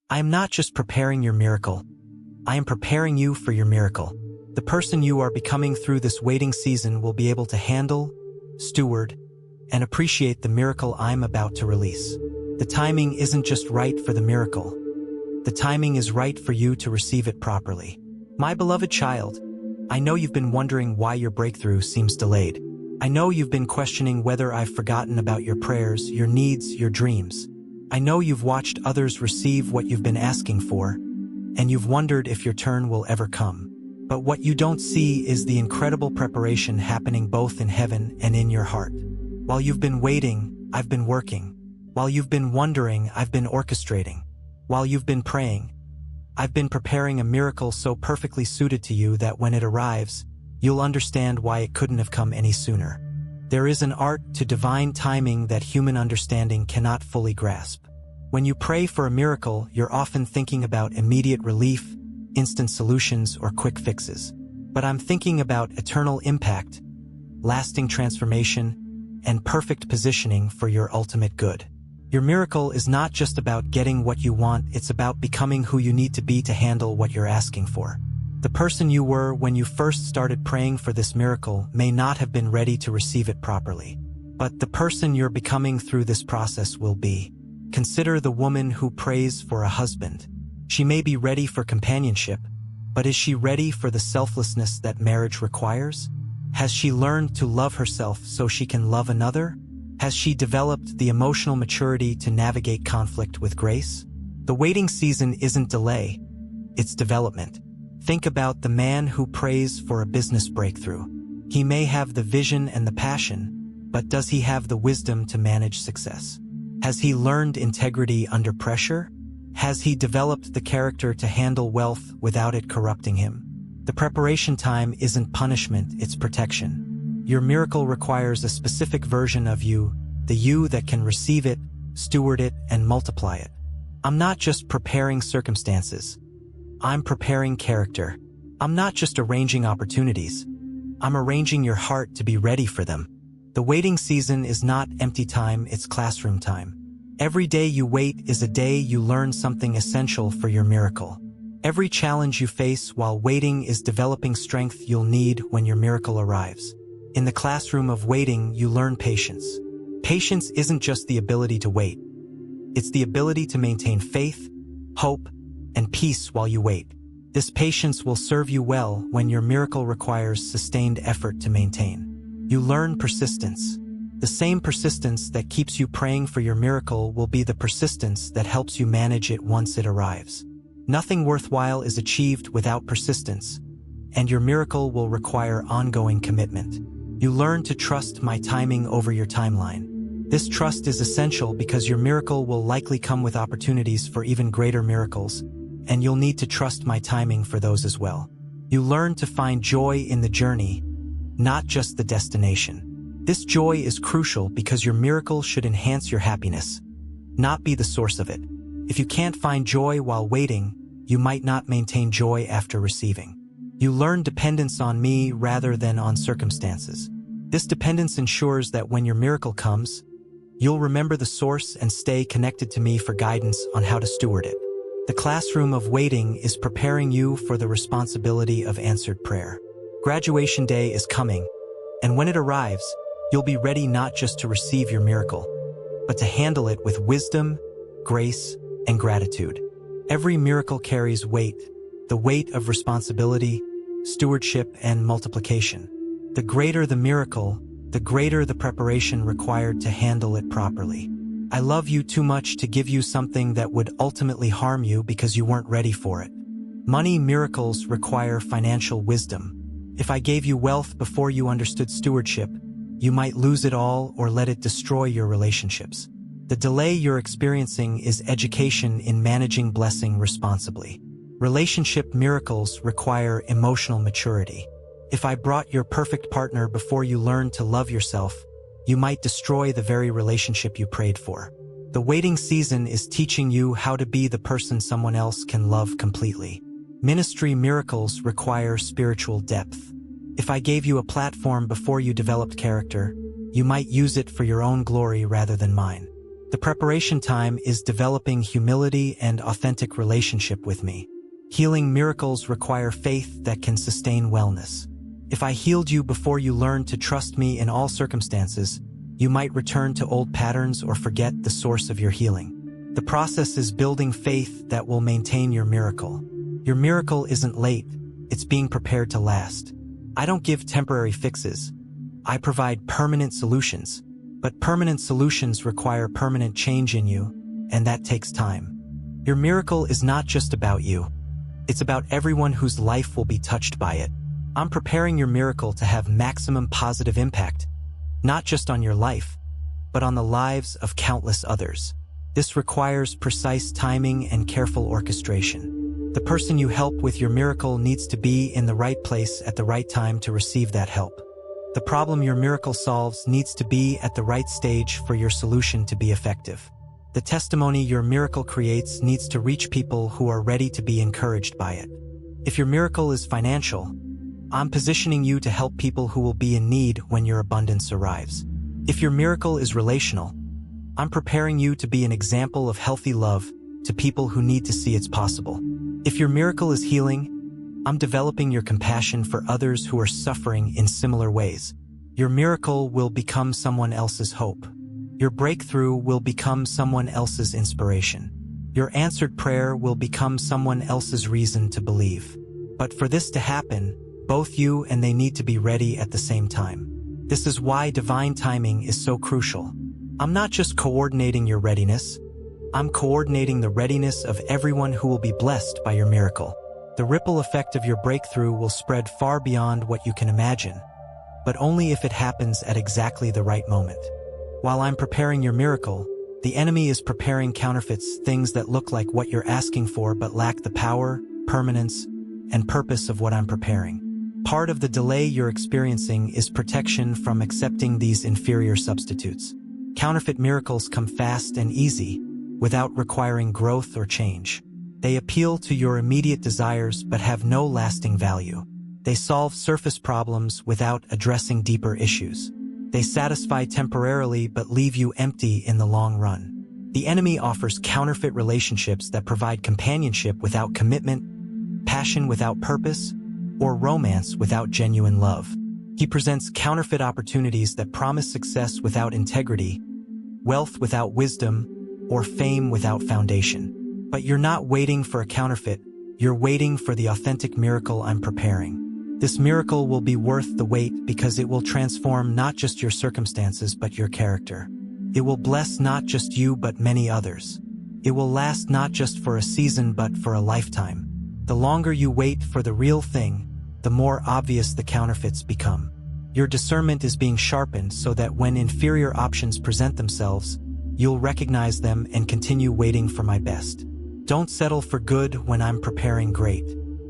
I am not just preparing your miracle. I am preparing you for your miracle. The person you are becoming through this waiting season will be able to handle, steward, and appreciate the miracle I'm about to release. The timing isn't just right for the miracle. The timing is right for you to receive it properly. My beloved child, I know you've been wondering why your breakthrough seems delayed. I know you've been questioning whether I've forgotten about your prayers, your needs, your dreams. I know you've watched others receive what you've been asking for, and you've wondered if your turn will ever come. But what you don't see is the incredible preparation happening both in heaven and in your heart. While you've been waiting, I've been working. While you've been wondering, I've been orchestrating. While you've been praying, I've been preparing a miracle so perfectly suited to you that when it arrives, you'll understand why it couldn't have come any sooner. There is an art to divine timing that human understanding cannot fully grasp. When you pray for a miracle, you're often thinking about immediate relief, instant solutions, or quick fixes. But I'm thinking about eternal impact, lasting transformation, and perfect positioning for your ultimate good. Your miracle is not just about getting what you want, it's about becoming who you need to be to handle what you're asking for. The person you were when you first started praying for this miracle may not have been ready to receive it properly. But the person you're becoming through this process will be. Consider the woman who prays for a husband. She may be ready for companionship, but is she ready for the selflessness that marriage requires? Has she learned to love herself so she can love another? Has she developed the emotional maturity to navigate conflict with grace? The waiting season isn't delay, it's development. Think about the man who prays for a business breakthrough. He may have the vision and the passion, but does he have the wisdom to manage success? Has he learned integrity under pressure? Has he developed the character to handle wealth without it corrupting him? The preparation time isn't punishment, it's protection. Your miracle requires a specific version of you, the you that can receive it, steward it, and multiply it. I'm not just preparing circumstances. I'm preparing character. I'm not just arranging opportunities. I'm arranging your heart to be ready for them. The waiting season is not empty time, it's classroom time. Every day you wait is a day you learn something essential for your miracle. Every challenge you face while waiting is developing strength you'll need when your miracle arrives. In the classroom of waiting, you learn patience. Patience isn't just the ability to wait. It's the ability to maintain faith, hope, and peace while you wait. This patience will serve you well when your miracle requires sustained effort to maintain. You learn persistence. The same persistence that keeps you praying for your miracle will be the persistence that helps you manage it once it arrives. Nothing worthwhile is achieved without persistence, and your miracle will require ongoing commitment. You learn to trust my timing over your timeline. This trust is essential because your miracle will likely come with opportunities for even greater miracles, and you'll need to trust my timing for those as well. You learn to find joy in the journey, not just the destination. This joy is crucial because your miracle should enhance your happiness, not be the source of it. If you can't find joy while waiting, you might not maintain joy after receiving. You learn dependence on me rather than on circumstances. This dependence ensures that when your miracle comes, you'll remember the source and stay connected to me for guidance on how to steward it. The classroom of waiting is preparing you for the responsibility of answered prayer. Graduation day is coming, and when it arrives, you'll be ready not just to receive your miracle, but to handle it with wisdom, grace, and gratitude. Every miracle carries weight, the weight of responsibility, stewardship, and multiplication. The greater the miracle, the greater the preparation required to handle it properly. I love you too much to give you something that would ultimately harm you because you weren't ready for it. Money miracles require financial wisdom. If I gave you wealth before you understood stewardship, you might lose it all or let it destroy your relationships. The delay you're experiencing is education in managing blessing responsibly. Relationship miracles require emotional maturity. If I brought your perfect partner before you learned to love yourself, you might destroy the very relationship you prayed for. The waiting season is teaching you how to be the person someone else can love completely. Ministry miracles require spiritual depth. If I gave you a platform before you developed character, you might use it for your own glory rather than mine. The preparation time is developing humility and authentic relationship with me. Healing miracles require faith that can sustain wellness. If I healed you before you learned to trust me in all circumstances, you might return to old patterns or forget the source of your healing. The process is building faith that will maintain your miracle. Your miracle isn't late, it's being prepared to last. I don't give temporary fixes. I provide permanent solutions. But permanent solutions require permanent change in you, and that takes time. Your miracle is not just about you. It's about everyone whose life will be touched by it. I'm preparing your miracle to have maximum positive impact, not just on your life, but on the lives of countless others. This requires precise timing and careful orchestration. The person you help with your miracle needs to be in the right place at the right time to receive that help. The problem your miracle solves needs to be at the right stage for your solution to be effective. The testimony your miracle creates needs to reach people who are ready to be encouraged by it. If your miracle is financial, I'm positioning you to help people who will be in need when your abundance arrives. If your miracle is relational, I'm preparing you to be an example of healthy love to people who need to see it's possible. If your miracle is healing, I'm developing your compassion for others who are suffering in similar ways. Your miracle will become someone else's hope. Your breakthrough will become someone else's inspiration. Your answered prayer will become someone else's reason to believe. But for this to happen, both you and they need to be ready at the same time. This is why divine timing is so crucial. I'm not just coordinating your readiness, I'm coordinating the readiness of everyone who will be blessed by your miracle. The ripple effect of your breakthrough will spread far beyond what you can imagine, but only if it happens at exactly the right moment. While I'm preparing your miracle, the enemy is preparing counterfeits, things that look like what you're asking for but lack the power, permanence, and purpose of what I'm preparing. Part of the delay you're experiencing is protection from accepting these inferior substitutes. Counterfeit miracles come fast and easy, without requiring growth or change. They appeal to your immediate desires but have no lasting value. They solve surface problems without addressing deeper issues. They satisfy temporarily but leave you empty in the long run. The enemy offers counterfeit relationships that provide companionship without commitment, passion without purpose, or romance without genuine love. He presents counterfeit opportunities that promise success without integrity, wealth without wisdom, or fame without foundation. But you're not waiting for a counterfeit, you're waiting for the authentic miracle I'm preparing. This miracle will be worth the wait because it will transform not just your circumstances but your character. It will bless not just you but many others. It will last not just for a season but for a lifetime. The longer you wait for the real thing, the more obvious the counterfeits become. Your discernment is being sharpened so that when inferior options present themselves, you'll recognize them and continue waiting for my best. Don't settle for good when I'm preparing great.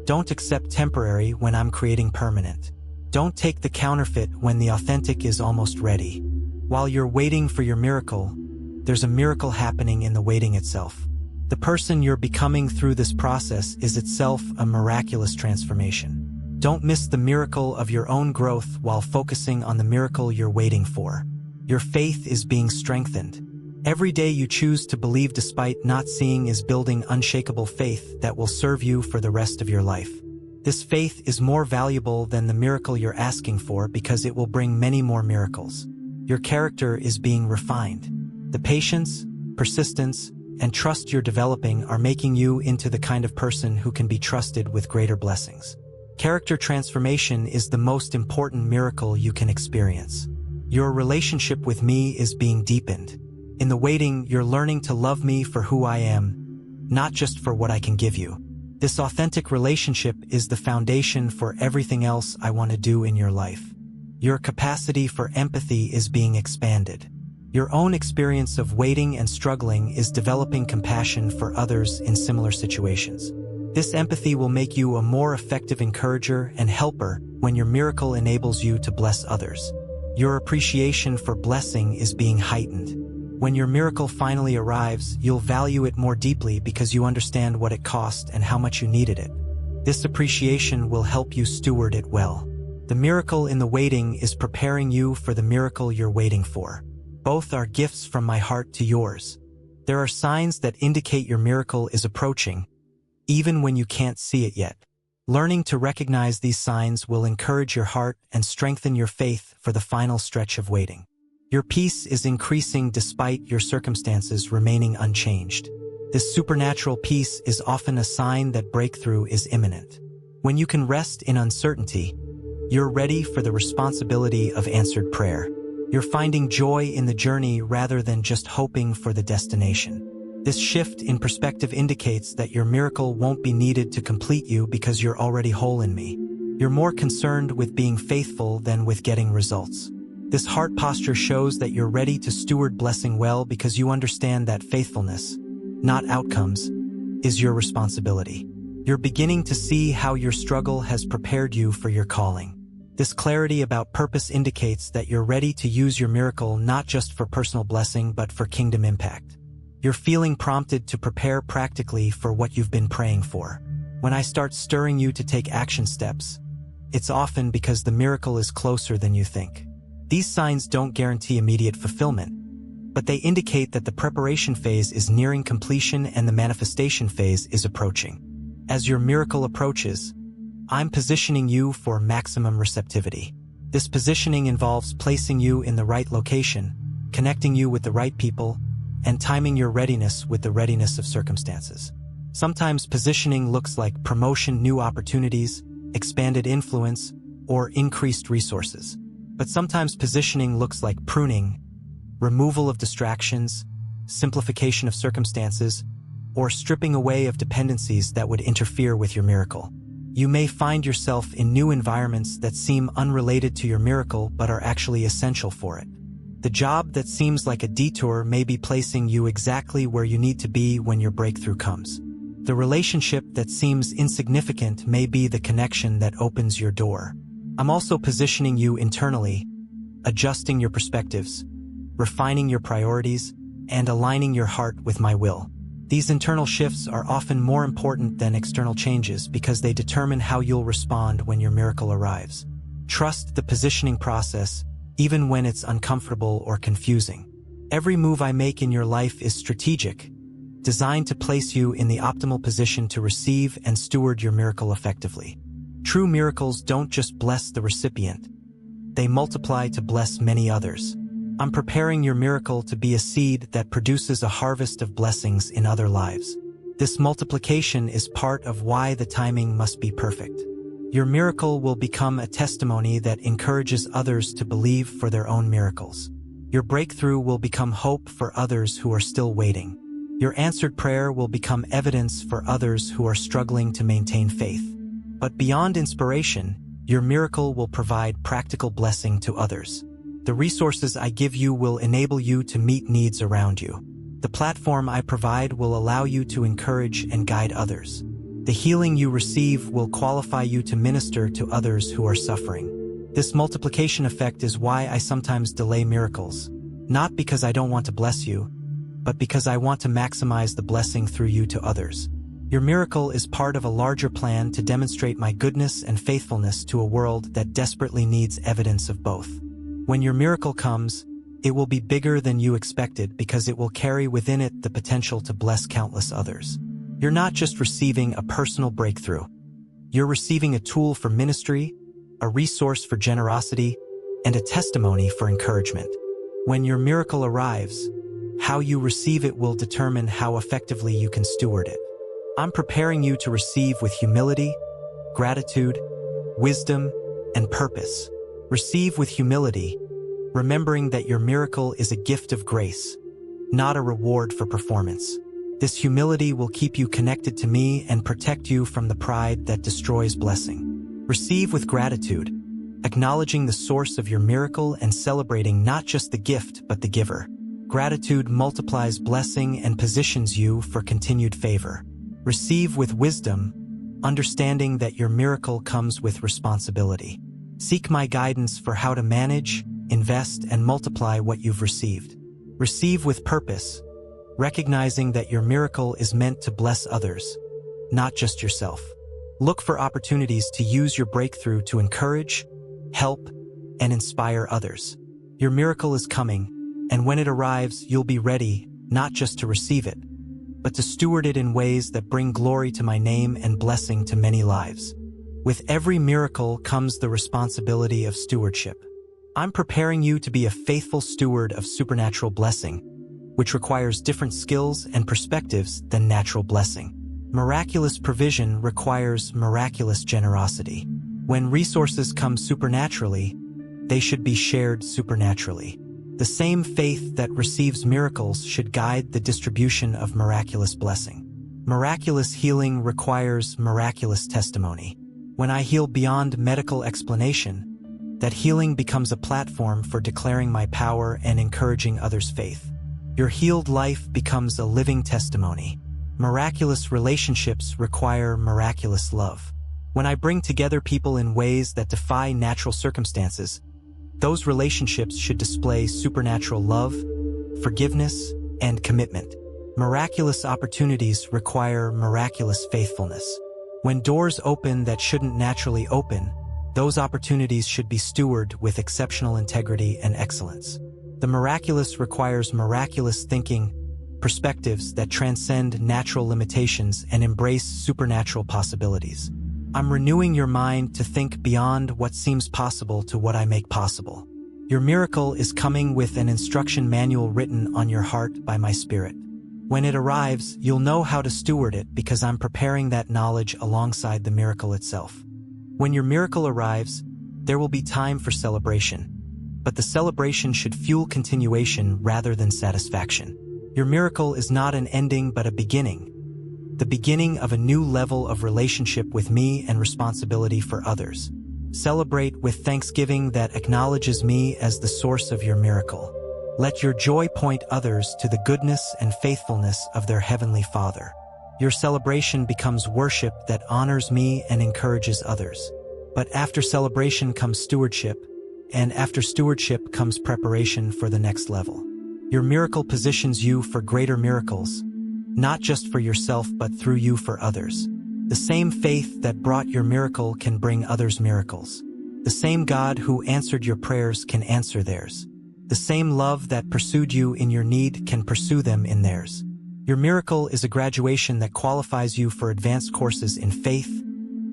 Don't accept temporary when I'm creating permanent. Don't take the counterfeit when the authentic is almost ready. While you're waiting for your miracle, there's a miracle happening in the waiting itself. The person you're becoming through this process is itself a miraculous transformation. Don't miss the miracle of your own growth while focusing on the miracle you're waiting for. Your faith is being strengthened. Every day you choose to believe despite not seeing is building unshakable faith that will serve you for the rest of your life. This faith is more valuable than the miracle you're asking for because it will bring many more miracles. Your character is being refined. The patience, persistence, and trust you're developing are making you into the kind of person who can be trusted with greater blessings. Character transformation is the most important miracle you can experience. Your relationship with me is being deepened. In the waiting, you're learning to love me for who I am, not just for what I can give you. This authentic relationship is the foundation for everything else I want to do in your life. Your capacity for empathy is being expanded. Your own experience of waiting and struggling is developing compassion for others in similar situations. This empathy will make you a more effective encourager and helper when your miracle enables you to bless others. Your appreciation for blessing is being heightened. When your miracle finally arrives, you'll value it more deeply because you understand what it cost and how much you needed it. This appreciation will help you steward it well. The miracle in the waiting is preparing you for the miracle you're waiting for. Both are gifts from my heart to yours. There are signs that indicate your miracle is approaching, even when you can't see it yet. Learning to recognize these signs will encourage your heart and strengthen your faith for the final stretch of waiting. Your peace is increasing despite your circumstances remaining unchanged. This supernatural peace is often a sign that breakthrough is imminent. When you can rest in uncertainty, you're ready for the responsibility of answered prayer. You're finding joy in the journey rather than just hoping for the destination. This shift in perspective indicates that your miracle won't be needed to complete you because you're already whole in me. You're more concerned with being faithful than with getting results. This heart posture shows that you're ready to steward blessing well because you understand that faithfulness, not outcomes, is your responsibility. You're beginning to see how your struggle has prepared you for your calling. This clarity about purpose indicates that you're ready to use your miracle not just for personal blessing but for kingdom impact. You're feeling prompted to prepare practically for what you've been praying for. When I start stirring you to take action steps, it's often because the miracle is closer than you think. These signs don't guarantee immediate fulfillment, but they indicate that the preparation phase is nearing completion and the manifestation phase is approaching. As your miracle approaches, I'm positioning you for maximum receptivity. This positioning involves placing you in the right location, connecting you with the right people, and timing your readiness with the readiness of circumstances. Sometimes positioning looks like promotion, new opportunities, expanded influence, or increased resources. But sometimes positioning looks like pruning, removal of distractions, simplification of circumstances, or stripping away of dependencies that would interfere with your miracle. You may find yourself in new environments that seem unrelated to your miracle but are actually essential for it. The job that seems like a detour may be placing you exactly where you need to be when your breakthrough comes. The relationship that seems insignificant may be the connection that opens your door. I'm also positioning you internally, adjusting your perspectives, refining your priorities, and aligning your heart with my will. These internal shifts are often more important than external changes because they determine how you'll respond when your miracle arrives. Trust the positioning process, even when it's uncomfortable or confusing. Every move I make in your life is strategic, designed to place you in the optimal position to receive and steward your miracle effectively. True miracles don't just bless the recipient, they multiply to bless many others. I'm preparing your miracle to be a seed that produces a harvest of blessings in other lives. This multiplication is part of why the timing must be perfect. Your miracle will become a testimony that encourages others to believe for their own miracles. Your breakthrough will become hope for others who are still waiting. Your answered prayer will become evidence for others who are struggling to maintain faith. But beyond inspiration, your miracle will provide practical blessing to others. The resources I give you will enable you to meet needs around you. The platform I provide will allow you to encourage and guide others. The healing you receive will qualify you to minister to others who are suffering. This multiplication effect is why I sometimes delay miracles. Not because I don't want to bless you, but because I want to maximize the blessing through you to others. Your miracle is part of a larger plan to demonstrate my goodness and faithfulness to a world that desperately needs evidence of both. When your miracle comes, it will be bigger than you expected because it will carry within it the potential to bless countless others. You're not just receiving a personal breakthrough. You're receiving a tool for ministry, a resource for generosity, and a testimony for encouragement. When your miracle arrives, how you receive it will determine how effectively you can steward it. I'm preparing you to receive with humility, gratitude, wisdom, and purpose. Receive with humility, remembering that your miracle is a gift of grace, not a reward for performance. This humility will keep you connected to me and protect you from the pride that destroys blessing. Receive with gratitude, acknowledging the source of your miracle and celebrating not just the gift but the giver. Gratitude multiplies blessing and positions you for continued favor. Receive with wisdom, understanding that your miracle comes with responsibility. Seek my guidance for how to manage, invest, and multiply what you've received. Receive with purpose, recognizing that your miracle is meant to bless others, not just yourself. Look for opportunities to use your breakthrough to encourage, help, and inspire others. Your miracle is coming, And when it arrives, you'll be ready, not just to receive it, but to steward it in ways that bring glory to my name and blessing to many lives. With every miracle comes the responsibility of stewardship. I'm preparing you to be a faithful steward of supernatural blessing, which requires different skills and perspectives than natural blessing. Miraculous provision requires miraculous generosity. When resources come supernaturally, they should be shared supernaturally. The same faith that receives miracles should guide the distribution of miraculous blessing. Miraculous healing requires miraculous testimony. When I heal beyond medical explanation, that healing becomes a platform for declaring my power and encouraging others' faith. Your healed life becomes a living testimony. Miraculous relationships require miraculous love. When I bring together people in ways that defy natural circumstances, those relationships should display supernatural love, forgiveness, and commitment. Miraculous opportunities require miraculous faithfulness. When doors open that shouldn't naturally open, those opportunities should be stewarded with exceptional integrity and excellence. The miraculous requires miraculous thinking, perspectives that transcend natural limitations and embrace supernatural possibilities. I'm renewing your mind to think beyond what seems possible to what I make possible. Your miracle is coming with an instruction manual written on your heart by my Spirit. When it arrives, you'll know how to steward it because I'm preparing that knowledge alongside the miracle itself. When your miracle arrives, there will be time for celebration, but the celebration should fuel continuation rather than satisfaction. Your miracle is not an ending but a beginning. The beginning of a new level of relationship with me and responsibility for others. Celebrate with thanksgiving that acknowledges me as the source of your miracle. Let your joy point others to the goodness and faithfulness of their Heavenly Father. Your celebration becomes worship that honors me and encourages others. But after celebration comes stewardship, and after stewardship comes preparation for the next level. Your miracle positions you for greater miracles, not just for yourself but through you for others. The same faith that brought your miracle can bring others miracles. The same God who answered your prayers can answer theirs. The same love that pursued you in your need can pursue them in theirs. Your miracle is a graduation that qualifies you for advanced courses in faith,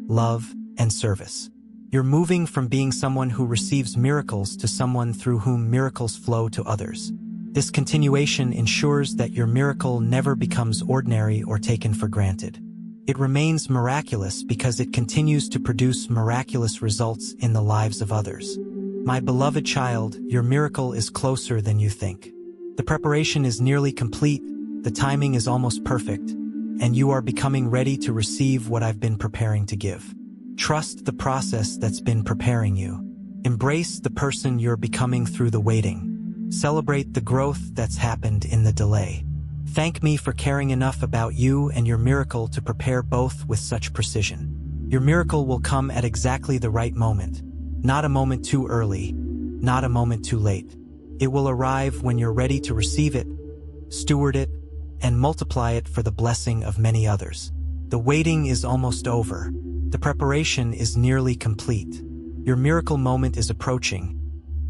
love, and service. You're moving from being someone who receives miracles to someone through whom miracles flow to others. This continuation ensures that your miracle never becomes ordinary or taken for granted. It remains miraculous because it continues to produce miraculous results in the lives of others. My beloved child, your miracle is closer than you think. The preparation is nearly complete, the timing is almost perfect, and you are becoming ready to receive what I've been preparing to give. Trust the process that's been preparing you. Embrace the person you're becoming through the waiting. Celebrate the growth that's happened in the delay. Thank me for caring enough about you and your miracle to prepare both with such precision. Your miracle will come at exactly the right moment. Not a moment too early, not a moment too late. It will arrive when you're ready to receive it, steward it, and multiply it for the blessing of many others. The waiting is almost over. The preparation is nearly complete. Your miracle moment is approaching,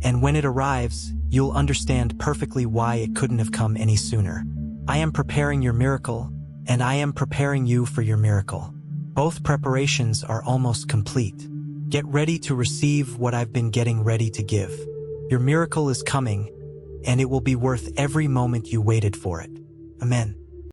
and when it arrives, you'll understand perfectly why it couldn't have come any sooner. I am preparing your miracle, and I am preparing you for your miracle. Both preparations are almost complete. Get ready to receive what I've been getting ready to give. Your miracle is coming, and it will be worth every moment you waited for it. Amen.